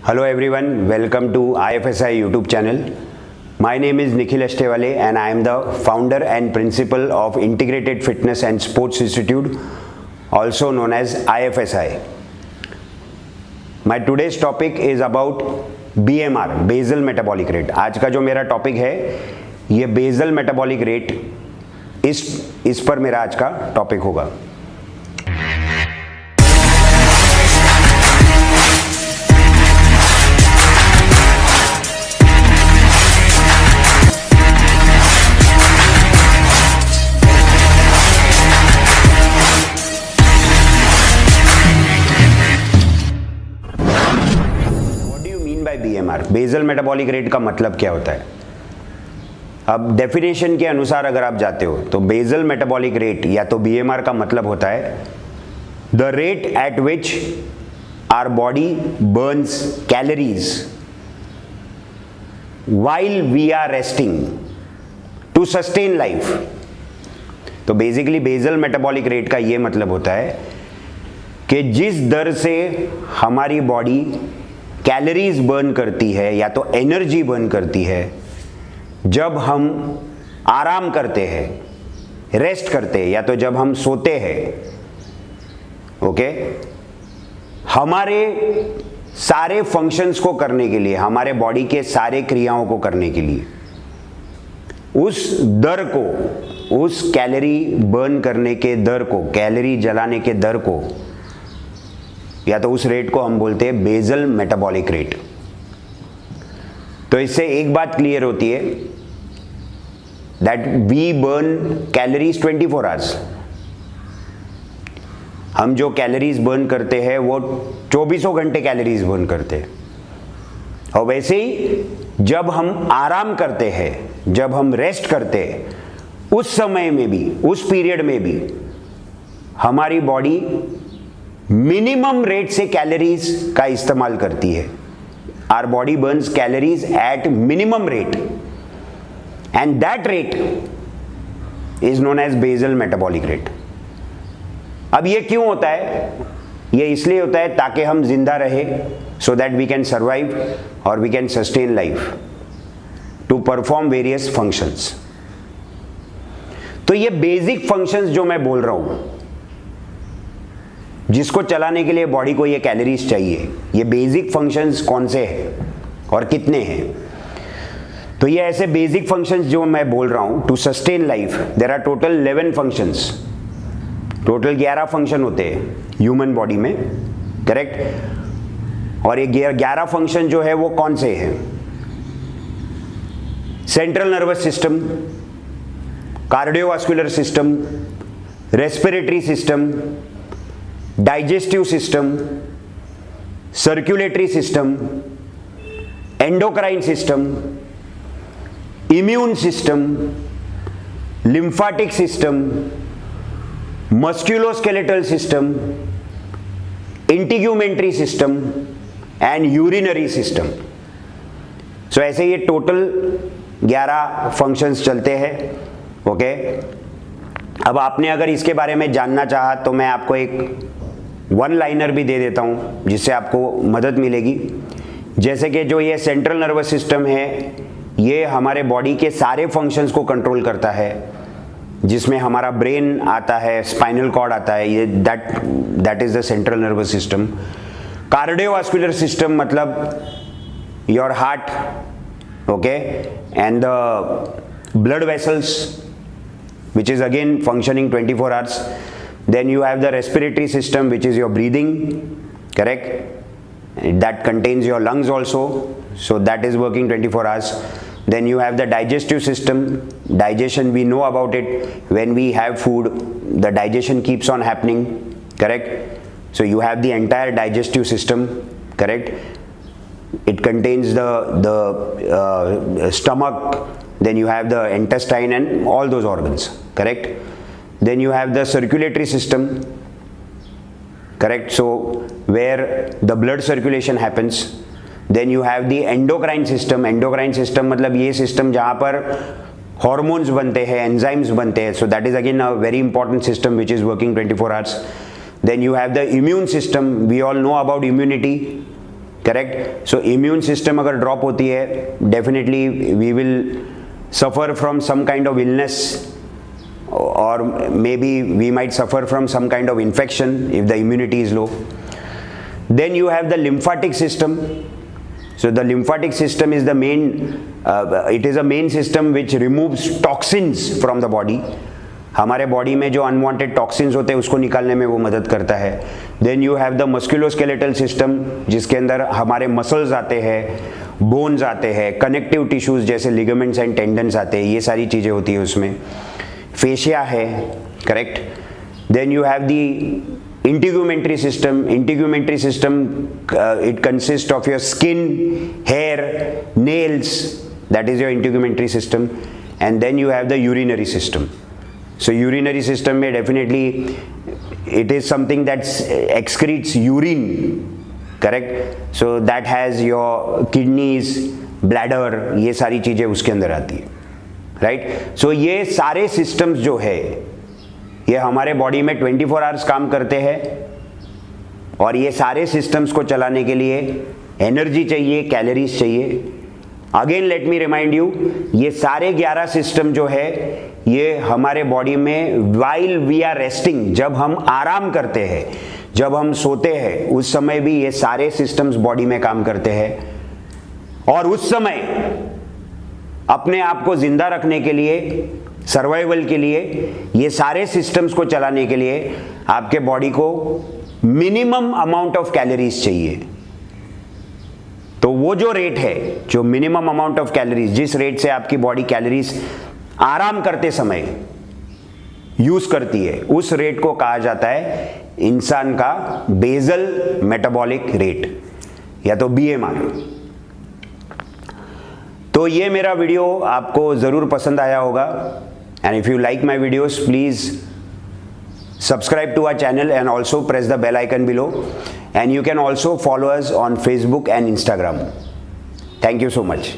Hello everyone, welcome to IFSI YouTube channel. My name is Nikhil Ashtewale and I am the founder and principal of Integrated Fitness and Sports Institute, also known as IFSI. My today's topic is about BMR, Basal Metabolic Rate. आज का जो मेरा topic है ये basal metabolic rate, इस पर मेरा आज का टॉपिक होगा. BMR, बेसल मेटाबॉलिक रेट का मतलब क्या होता है? अब डेफिनेशन के अनुसार अगर आप जाते हो तो बेसल मेटाबॉलिक रेट या तो BMR का मतलब होता है the rate at which our body burns calories while we are resting to sustain life. तो बेसिकली बेसल मेटाबॉलिक रेट का ये मतलब होता है कि जिस दर से हमारी बॉडी कैलोरीज बर्न करती है या तो एनर्जी बर्न करती है जब हम आराम करते हैं, रेस्ट करते हैं या तो जब हम सोते हैं. ओके, हमारे सारे फंक्शंस को करने के लिए, हमारे बॉडी के सारे क्रियाओं को करने के लिए उस दर को, उस कैलोरी बर्न करने के दर को, कैलोरी जलाने के दर को या तो उस रेट को हम बोलते हैं बेसल मेटाबॉलिक रेट. तो इससे एक बात क्लियर होती है that we burn calories 24 hours. हम जो कैलोरीज बर्न करते हैं वो 24 घंटे कैलोरीज बर्न करते हैं. और वैसे ही जब हम आराम करते हैं, जब हम रेस्ट करते हैं, उस समय में भी, उस पीरियड में भी हमारी बॉडी मिनिमम रेट से कैलोरीज का इस्तेमाल करती है. Our body burns calories at minimum rate and that rate is known as basal metabolic rate. अब ये क्यों होता है? ये इसलिए होता है ताकि हम जिंदा रहे, so that we can survive और we can sustain life to perform various functions. तो ये बेसिक फंक्शंस जो मैं बोल रहा हूं, जिसको चलाने के लिए बॉडी को ये कैलोरीज चाहिए, ये बेसिक फंक्शंस कौन से हैं और कितने हैं? तो ये ऐसे बेसिक फंक्शंस जो मैं बोल रहा हूं to sustain life, there are total 11 functions. Total 11 functions होते हैं ह्यूमन बॉडी में, करेक्ट? और ये 11 फंक्शन जो है वो कौन से हैं? Central nervous system, cardiovascular system, respiratory system, digestive system, circulatory system, endocrine system, immune system, lymphatic system, musculoskeletal system, integumentary system and urinary system. So ऐसे ये टोटल 11 फंक्शंस चलते हैं. ओके, अब आपने अगर इसके बारे में जानना चाहा तो मैं आपको एक वन लाइनर भी दे देता हूं जिससे आपको मदद मिलेगी. जैसे कि जो ये सेंट्रल नर्वस सिस्टम है, ये हमारे बॉडी के सारे फंक्शंस को कंट्रोल करता है, जिसमें हमारा ब्रेन आता है, स्पाइनल कॉर्ड आता है, ये that is the central nervous system. Cardiovascular system मतलब your heart, okay, and the blood vessels which is again functioning 24 hours. Then you have the respiratory system, which is your breathing, correct? That contains your lungs also, so that is working 24 hours. Then you have the digestive system. Digestion, we know about it. When we have food, the digestion keeps on happening, correct? So you have the entire digestive system, correct? It contains the stomach. Then you have the intestine and all those organs, correct? Then you have the circulatory system, correct? So where the blood circulation happens. Then you have the endocrine system. Endocrine system मतलब ये system जहाँ पर hormones बनते हैं, enzymes बनते हैं. So that is again a very important system which is working 24 hours. Then you have the immune system. We all know about immunity. Correct. So immune system अगर drop होती है, definitely we will suffer from some kind of illness, or maybe we might suffer from some kind of infection if the immunity is low. Then you have the lymphatic system. So the lymphatic system is the main, it is a main system which removes toxins from the body. हमारे body में जो unwanted toxins होते हैं उसको निकालने में वो मदद करता है. Then you have the musculoskeletal system, जिसके अंदर हमारे मसल्स आते हैं, बोन्स आते हैं, कनेक्टिव टिश्यूज जैसे लिगामेंट्स एंड टेंडन्स आते हैं, ये सारी चीज़ें होती है उसमें. फेशिया है, correct. Then you have the integumentary system. Integumentary system, it consists of your skin, hair, nails, that is your integumentary system. And then you have the urinary system. So urinary system में definitely it is something that excretes urine, correct. So that has your kidneys, bladder, ये सारी चीज़ें उसके अंदर आती है, right. So ये सारे systems जो है ये हमारे बॉडी में 24 आवर्स काम करते हैं, और ये सारे सिस्टम्स को चलाने के लिए एनर्जी चाहिए, कैलोरीज चाहिए. Again let me remind you, ये सारे 11 सिस्टम जो है ये हमारे बॉडी में व्हाइल वी आर रेस्टिंग, जब हम आराम करते हैं, जब हम सोते हैं, उस समय भी ये सारे सिस्टम्स बॉडी में काम करते हैं. और उस समय अपने आप को जिंदा रखने के लिए, सर्वाइवल के लिए, ये सारे सिस्टम्स को चलाने के लिए आपके बॉडी को मिनिमम अमाउंट ऑफ कैलोरीज चाहिए. तो वो जो रेट है, जो मिनिमम अमाउंट ऑफ कैलोरीज, जिस रेट से आपकी बॉडी कैलोरीज आराम करते समय यूज करती है, उस रेट को कहा जाता है इंसान का बेसल मेटाबॉलिक रेट, या तो BMR. तो ये मेरा वीडियो आपको ज़रूर पसंद आया होगा. And if you like my videos, please subscribe to our channel and also press the bell icon below. And you can also follow us on Facebook and Instagram. Thank you so much.